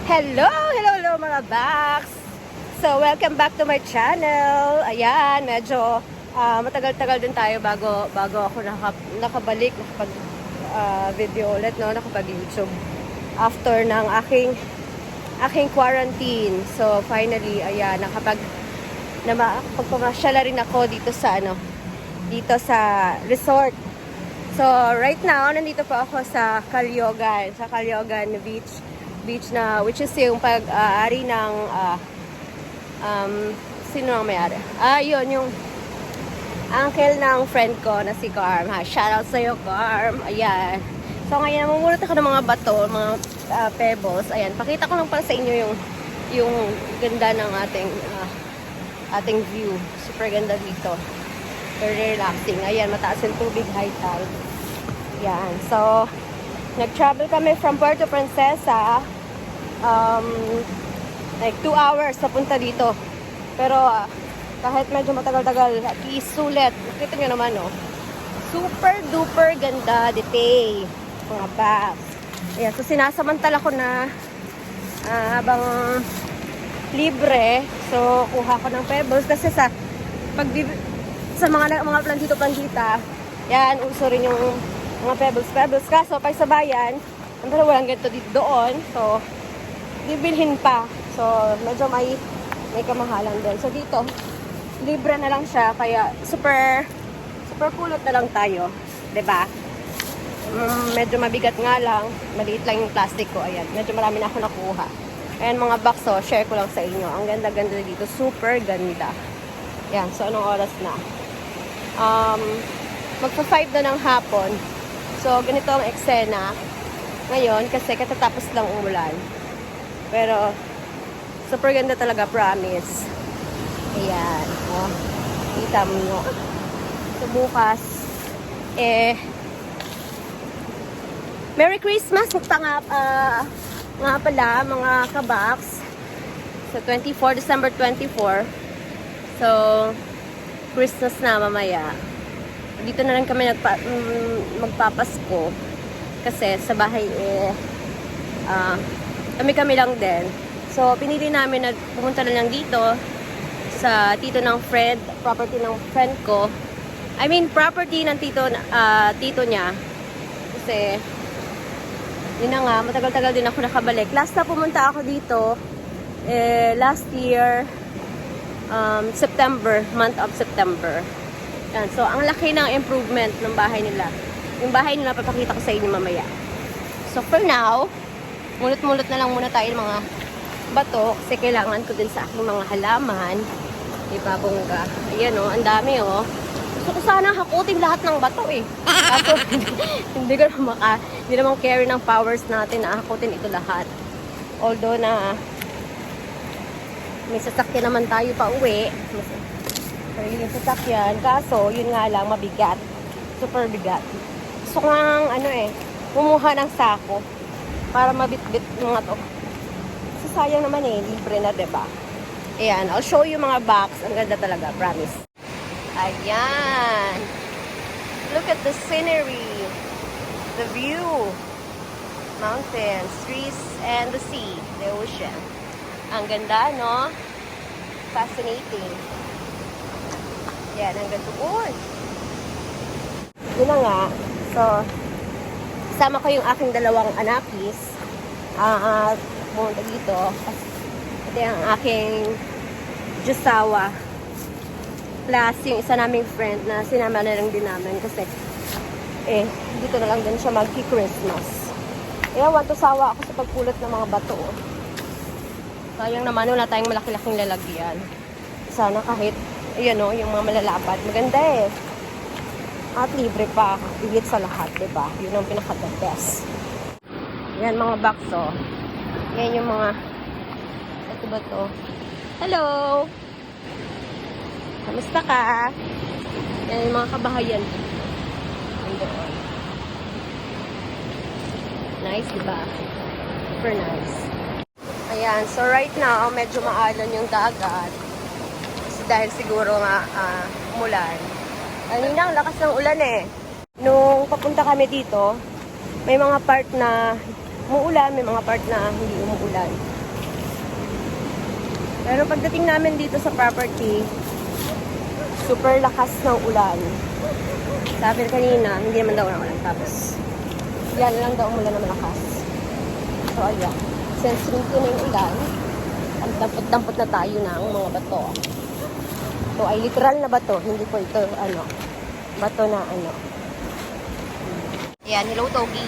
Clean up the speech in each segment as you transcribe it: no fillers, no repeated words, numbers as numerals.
Hello, hello, hello mga Bax! So, welcome back to my channel. Ayan, medyo matagal-tagal din tayo bago ako nakabalik, video ulit, no? Nakapag-YouTube after ng aking quarantine. So, finally, ayan, nakapagpamasyala rin ako dito sa resort. So, right now, nandito po ako sa Caliogan Beach na, which is yung pag-aari ng sino ang may-ari? Yun, yung uncle ng friend ko na si Carm. Shoutout sa'yo, Carm. Ayan. So, ngayon, mamumulot ako ng mga bato, mga pebbles. Ayan, pakita ko lang pala sa inyo yung ganda ng ating view. Super ganda dito. Very relaxing. Ayan, mataas yung tubig, high tide. Ayan. So, nag-travel kami from Puerto Princesa. Like 2 hours papunta dito. Pero kahit medyo matagal-tagal, at least sulit. Nakita nyo naman, no? Super duper ganda dito. Mga Bax. Ayan, so sinasamantala ko na habang libre. So, kuha ko ng pebbles kasi sa mga plantito-plantita, yan, uso rin yung mga pebbles. Kaso, pag sa bayan, pero walang ganito dito doon. So, bibilhin pa. So, medyo may kamahalan din. So, dito, libre na lang siya. Kaya, super pulot na lang tayo. 'Di ba? Medyo mabigat nga lang. Maliit lang yung plastic ko. Ayan. Medyo marami na ako nakuha. Ayan, mga box, so, share ko lang sa inyo. Ang ganda-ganda dito. Super ganda. Ayan. So, anong oras na? Magpa-5 na ng hapon. So, ganito ang eksena ngayon kasi katatapos lang umulan. Pero, super ganda talaga, promise. Ayan. Oh, kita mo nyo. So, bukas, Merry Christmas! Nga pala, mga kabox. So, December 24. So, Christmas na mamaya. Dito na lang kami magpapasko. Kasi sa bahay, kami lang din. So, pinili namin na pumunta na lang dito sa property ng friend ko. I mean, property ng tito niya. Kasi, yun na nga, matagal-tagal din ako nakabalik. Last na pumunta ako dito, last year, month of September. Yan. So, ang laki ng improvement ng bahay nila. Yung bahay nila, papakita ko sa inyo mamaya. So, for now, mulot-mulot na lang muna tayo ng mga bato kasi kailangan ko din sa aking mga halaman. Diba, bongga? Ayan, oh, ang dami, oh. Gusto ko sana hakutin lahat ng bato, eh. Kaso, hindi naman carry ng powers natin na hakutin ito lahat. Although na may sasakyan naman tayo pa uwi. Yung sasakyan. Kaso, yun nga lang, mabigat. Super bigat. Gusto ko nga, kumuha ng sako para mabit-bit mga to. So, sayang naman libre na, diba? Ayan, I'll show you mga box. Ang ganda talaga, promise. Ayan. Look at the scenery. The view. Mountains, trees, and the sea. The ocean. Ang ganda, no? Fascinating. Yan, ang ganda. Uy! Yun na nga. So, kasama ko yung aking dalawang anakis. Pumunta dito. Ito yung aking Josawa. Plus, yung isa naming friend na sinama na lang din namin kasi dito na lang din siya magki-Christmas. Ewan, sawa ako sa pagpulot ng mga bato. Sayang naman, wala tayong malaki-laking lalagyan. Sana kahit, yung mga malalapad. Maganda eh. At libre pa. Higit sa lahat, diba? Yun ang pinaka-the best. Yan, mga box, oh. Yan yung mga... Ito ba to? Hello! Kamusta ka? Yan yung mga kabahayan. Doon. Nice, diba? Super nice. Ayan, so right now, medyo maalon yung dagat. Kasi dahil siguro nga umulan. Kanina ang lakas ng ulan eh. Nung papunta kami dito, may mga part na umuulan, may mga part na hindi umuulan. Pero pagdating namin dito sa property, super lakas ng ulan. Sabi kanina, hindi naman daw ulan. Tapos, yan lang daw umulan na malakas. So, ayan. Since rinto na yung ulan, ang dampot-dampot na tayo ng mga bato. Ito ay literal na bato. Hindi po ito, bato na Ayan, hello Togi.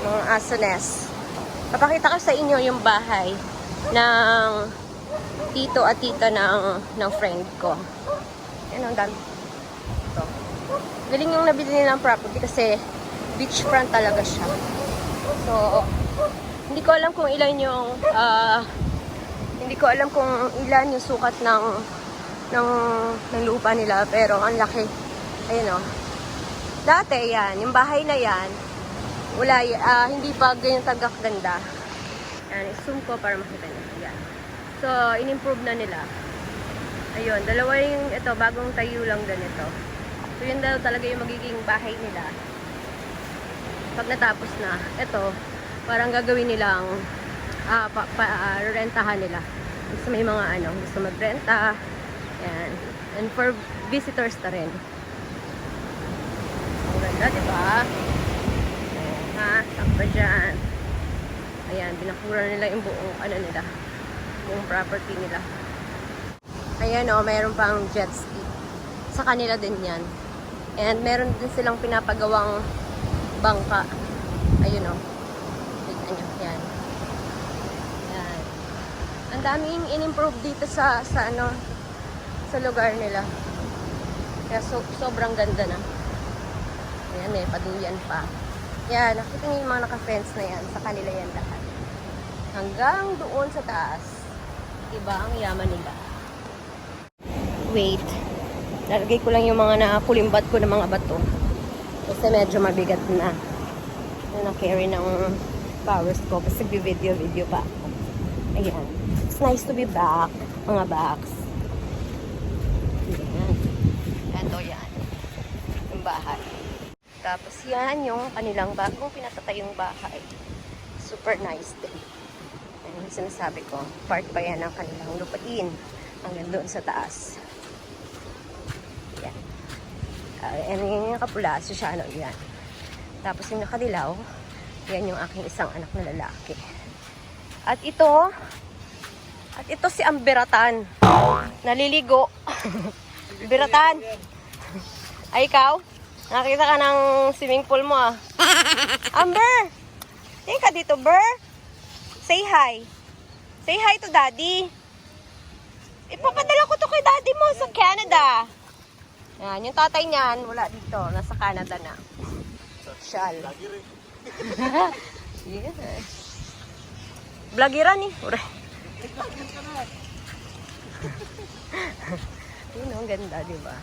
Mga aso nest. Papakita ko sa inyo yung bahay ng tito at tita ng friend ko. Yan ang dami. Ito. Galing yung nabili nilang property kasi beachfront talaga siya. So, hindi ko alam kung ilan yung sukat ng lupa nila, pero ang laki. Ayun o. Dati yan, yung bahay na yan, wala, hindi pa ganyan tagak-ganda. Yan, i-zoom ko para makita nyo. Yan. So, in-improve na nila. Ayun, dalawa yung ito, bagong tayo lang ganito. So, yun daw talaga yung magiging bahay nila. Pag natapos na, ito, parang gagawin nilang rentahan nila. Gusto may mga gusto magrenta. Yan. And for visitors na rin. Ang ganda, diba? Takpa dyan. Ayan, binakura nila yung buong nila. Buong property nila. Ayan mayroon pang jet ski. Sa kanila din yan. And meron din silang pinapagawang bangka. Ayun tignan nyo. Yan. Yan. Ang daming in-improve dito sa lugar nila. Kaya sobrang ganda na. Ayan paduyan pa. Yan, nakita niyo yung mga naka-fence na yan. Sa kanila yan lahat. Hanggang doon sa taas. Diba ang yaman nila. Wait. Lalagay ko lang yung mga nakulimbat ko ng mga bato. Kasi medyo mabigat na. Na-carry ng powers ko. Kasi video pa. Ayan. It's nice to be back. Mga backs. Ayan. Ito yan. Yung bahay. Tapos yan yung kanilang bagong pinatatayong bahay. Super nice din. Yan yung sinasabi ko. Part pa yan ng kanilang lupain. Hanggang doon sa taas. Yan. And yung kapula, si Shano, yan. Tapos yung nakadilaw, yan yung aking isang anak na lalaki. At ito si Ambiratan. Naliligo. Ambiratan. Ay, ikaw? Nakita ka ng swimming pool mo Amber! Tingin ka dito, Ber. Say hi. Say hi to Daddy. Ipapadala ko to kay Daddy mo sa Canada. Yan, yung tatay niyan, wala dito. Nasa Canada na. Social. Yes. Vlogiran Ure. Yun, ang ganda, diba?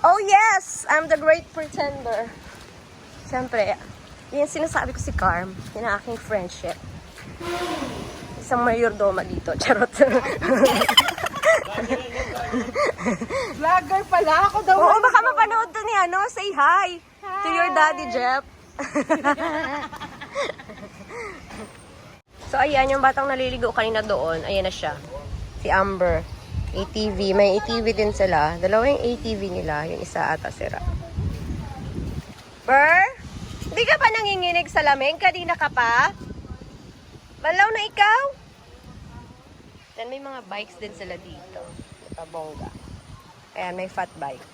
Oh yes! I'm the great pretender. Siyempre, yan sinasabi ko si Carm. Yan ang aking friendship. Isang mayordoma dito. Charot. Vlogger pala ako daw. Oo, baka mapanood to ni Say hi to your daddy, Jeff. So, ayan, yung batang naliligo kanina doon. Ayan na siya. Si Amber. ATV. May ATV din sila. Dalawa yung ATV nila. Yung isa ata sira. Ber? Hindi ka pa nanginginig sa lamig? Kanina ka pa? Balaw na ikaw? Then may mga bikes din sila dito. Ito, bongga. Ayan, may fat bike.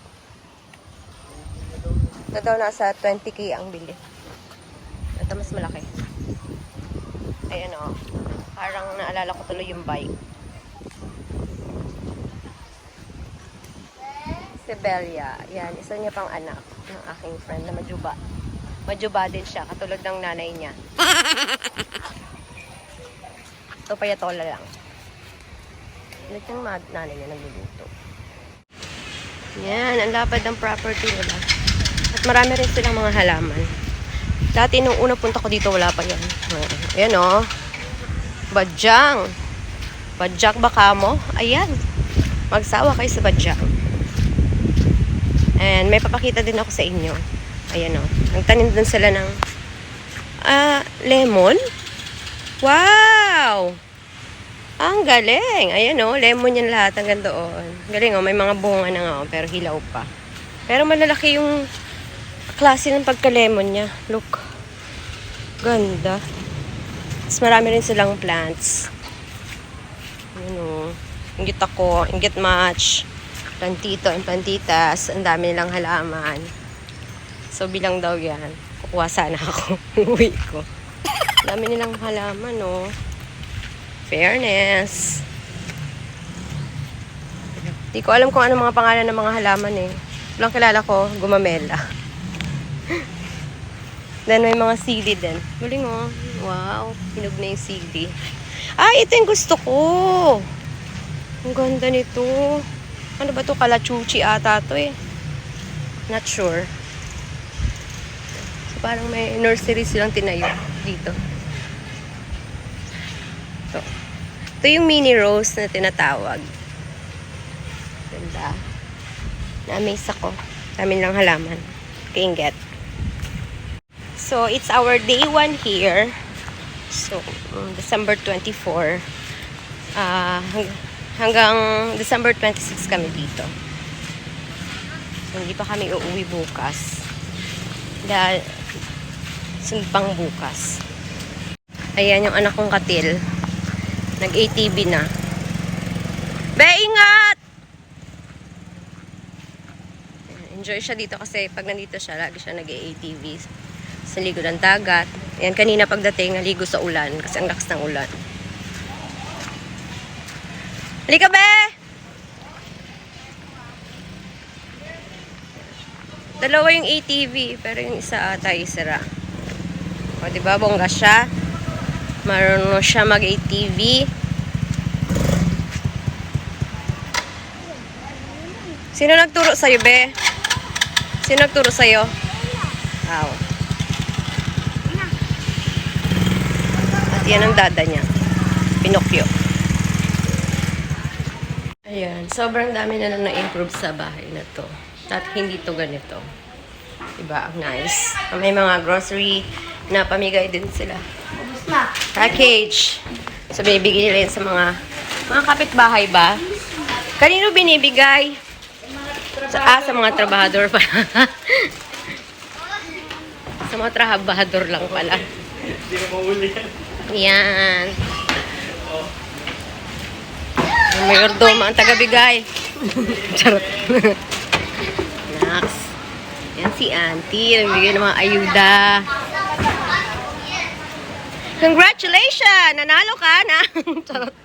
Ito daw nasa 20k ang bili. Ito mas malaki. Ayan parang naalala ko tuloy yung bike. Si Belia. Yan, isa niya pang anak ng aking friend na majuba. Majuba din siya, katulad ng nanay niya. Ito payatola lang. Ulit yung nanay niya nagluluto. Yan, ang lapad ng property nila. At marami rin silang mga halaman. Dati nung una punta ko dito, wala pa yan. Ayan Badyang. Badyak baka mo? Ayan. Magsawa kayo sa badyang. And may papakita din ako sa inyo. Ayan nagtanim din sila ng lemon. Wow! Ang galing. Ayan o, lemon yan lahat hanggang doon. Galing o, may mga bunga na nga o, pero hilaw pa. Pero malalaki yung klase ng pagka-lemon niya. Look. Ganda. Tapos marami rin silang plants. Ayan o. Inggit ako, inggit much. Plantito and plantitas. Ang dami nilang halaman. So, bilang daw yan. Kukuha sana ako. Uwi ko. Ang dami nilang halaman o. Fairness. Di ko alam kung ano mga pangalan ng mga halaman eh. Walang kilala ko, gumamela. Then may mga sili din. Galing oh. Wow, hinog na yung sili. Ah, ito yung gusto ko. Ang ganda nito. Ano ba to? Kalachuchi ata to eh. Not sure. So, parang may nursery silang tinayo dito. Ito yung mini rose na tinatawag. Ganda. Na-amaze ako. Dami lang halaman. Kainget. So, it's our day 1 here. So, December 24. Hanggang December 26 kami dito. So, hindi pa kami uuwi bukas. Dahil, sumpang bukas. Ayan yung anak kong katil. Nag-ATV na. Be, ingat! Enjoy siya dito kasi pag nandito siya, lagi siya nag-ATV. Sa ligo ng dagat. Ayan, kanina pagdating, naligo sa ulan kasi ang lakas ng ulan. Halika, be! Dalawa yung ATV, pero yung isa ata isira. O, diba, bongga siya. Marunong siya mag-ATV. Sino nagturo sa'yo, be? Sino nagturo sa'yo? Aw. At yan ang dada niya. Pinocchio. Ayan. Sobrang dami na lang na-improve sa bahay na to. At hindi to ganito. Diba? Ang nice. May mga grocery na pamigay din sila. Package. So, binibigay nila yun sa mga kapitbahay ba? Kanino binibigay? Sa mga trabahador pa. Sa mga trabahador lang pala. Hindi mo mauli yan. Yan. May ordoma ang taga-bigay. Charot. Nax. Yan si auntie. Nagbigay ng mga ayuda. Congratulations! Nanalo ka na. Charot.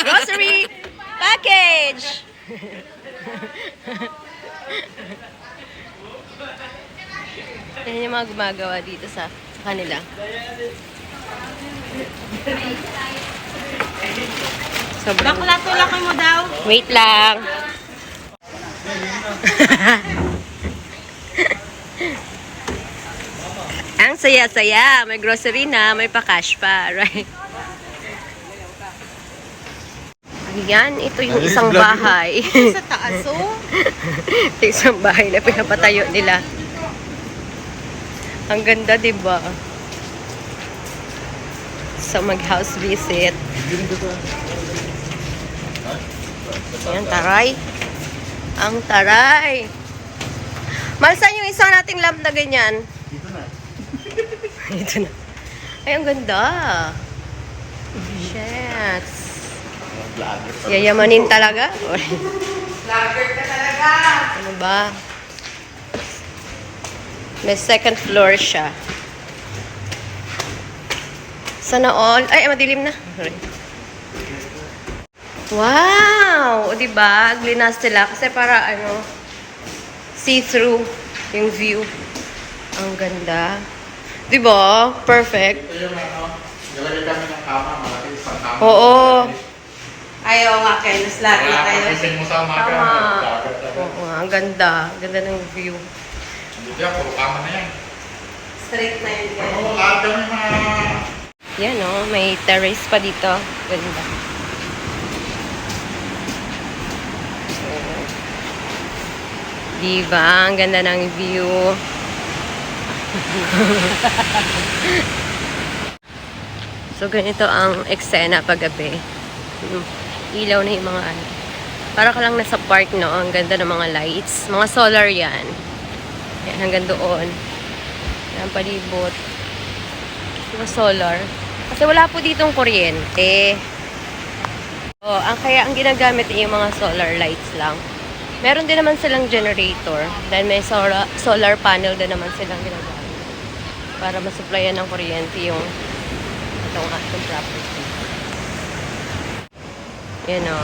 Grocery package. Yan yung mga gumagawa dito sa kanila. Sobrang... Bakla tulak mo daw. Wait lang. Ang saya-saya. May grocery na, may pa-cash pa. Right? Ayan, ito yung isang bahay. Sa taas, oh. Ito yung isang bahay na pinapatayo nila. Ang ganda, diba? So, mag-house visit. Ayan, taray. Ang taray. Malsan yung isang nating lamp na ganyan? Dito na. Ito na. Ay, ang ganda. Shit. Yayamanin talaga? Vlogger ka talaga. Ano ba? May second floor siya. Sana all. Ay, madilim na. Sorry. Wow! O, diba? Glinas sila. Kasi para, ano, see-through yung view. Ang ganda. Diba? Perfect. Ito yung galagay kami ng kama, malaki isang kama. Oo. Ayaw nga kayo, naslagi Kaya kayo. pagising mo sa umaga, Tama. dagat na. Oo, ang ganda. Ganda ng view. Dito yan, puro kama na yan. Straight na yun kayo. Oo, lahat kami mga... Yan, oh. May terrace pa dito. Ganda. Diba? Ang ganda ng view. So, ganito ang eksena paggabi. Ilaw na yung mga ano. Para ka lang nasa park, no? Ang ganda ng mga lights. Mga solar yan. Yan, hanggang doon. Yan, palibot. Mga solar. Kasi wala po ditong kuryente. Kaya ang ginagamit ay yung mga solar lights lang. Meron din naman silang generator. Dahil may solar panel din naman silang ginagamit. Para masupplyan ng kuryente yung itong ating property. Yan o.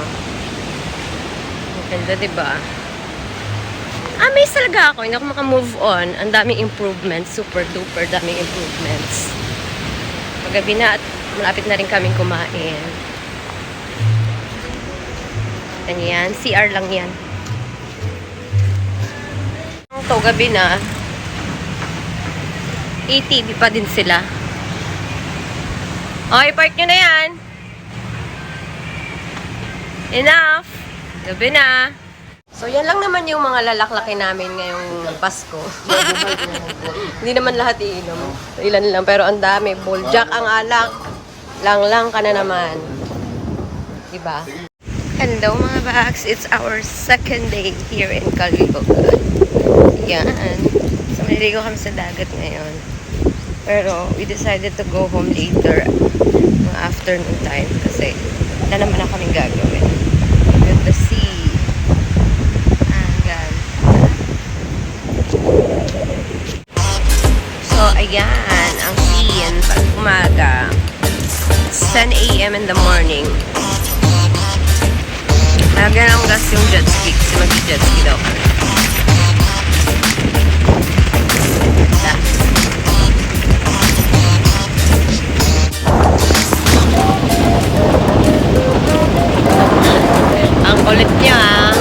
Ang ganda, diba? Amaze talaga ako. Hindi ako makamove on. Ang daming improvements. Super duper daming improvements. Paggabi na at malapit na rin kaming kumain. Yan. CR lang yan. Ito, gabi na. ATV pa din sila. Okay, park nyo na yan. Enough. Gabi na. So, yan lang naman yung mga lalaklakin namin ngayong Pasko. Hindi naman lahat iinom. Ilan lang, pero ang dami. Bulljack ang alak. Lang ka na naman. Diba? Hello mga bags. It's our second day here in Caloocan. Yan. So, maliligo kami sa dagat ngayon. Pero, we decided to go home later. Mga afternoon time. Kasi, wala naman na kaming gagawin. With the sea. So, ayan, ang scene pag umaga. 10 a.m. in the morning. Lagyan ng gas yung jet ski kasi mag-jet ski daw kami. Ang kulit niya, ah.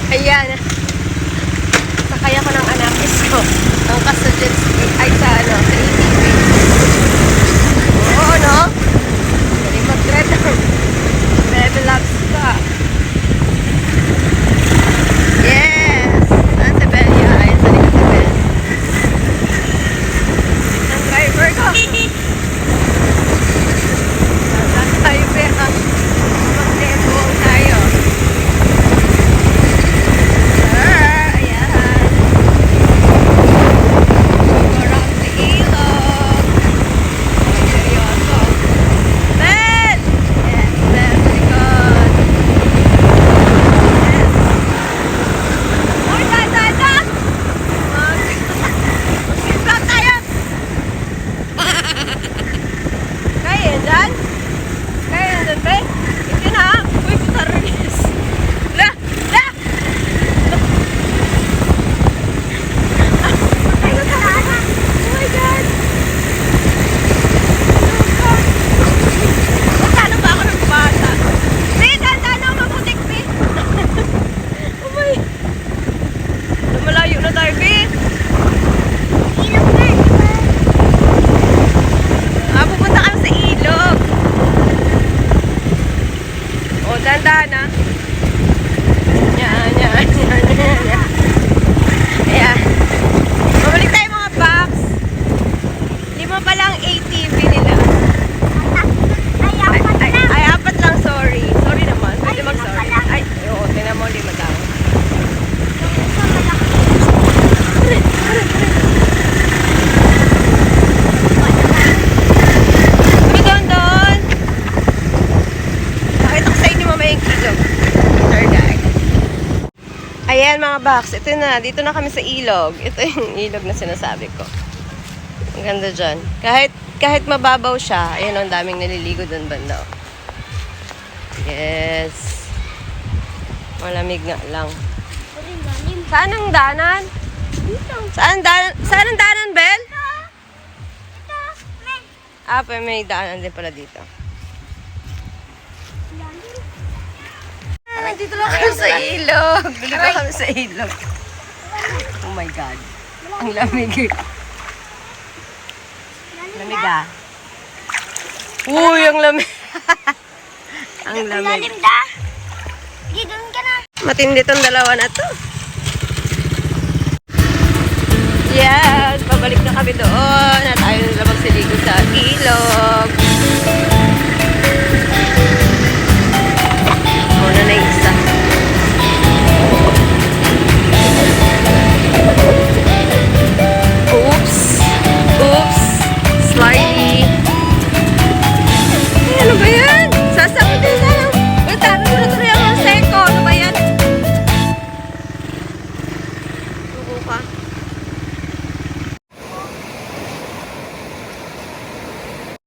Ayan. Sakay ako ng anakis ko. Ang kasadyan ay sa ano, sa ATV. Oo, no? Hindi mag-thread lang. Level ups ka. Yes! Saan si Belia? Ay, sa likod si Bel. Ang driver ko. Saan tayo, Bea? Mag-demo tayo. Dahan-dahan, ha? Yan. Ayan. Babalik tayo mga box. 5 pa lang ATV nila. Ay, 4 lang, sorry. Sorry naman. Pwede mag-sorry. Ay, oo, tingnan mo, 5 daw. Ayan mga box, ito na. Dito na kami sa ilog. Ito yung ilog na sinasabi ko. Ang ganda dyan. Kahit mababaw siya, ayan, ang daming naliligo doon banda. Yes. Malamig nga lang. Saan ang danan? Saan ang danan, Bel? Ah, may danan din pala dito. Dito lang kami sa ilog. Dito kami sa ilog. Oh my God. Ang lamig. Lamig, ah. Uy, ang lamig. Ang lamig. Lalim da. Dito Matindi tong dalawa na to. Yes, pabalik na kami doon. At ayaw nila magsiligo sa ilog.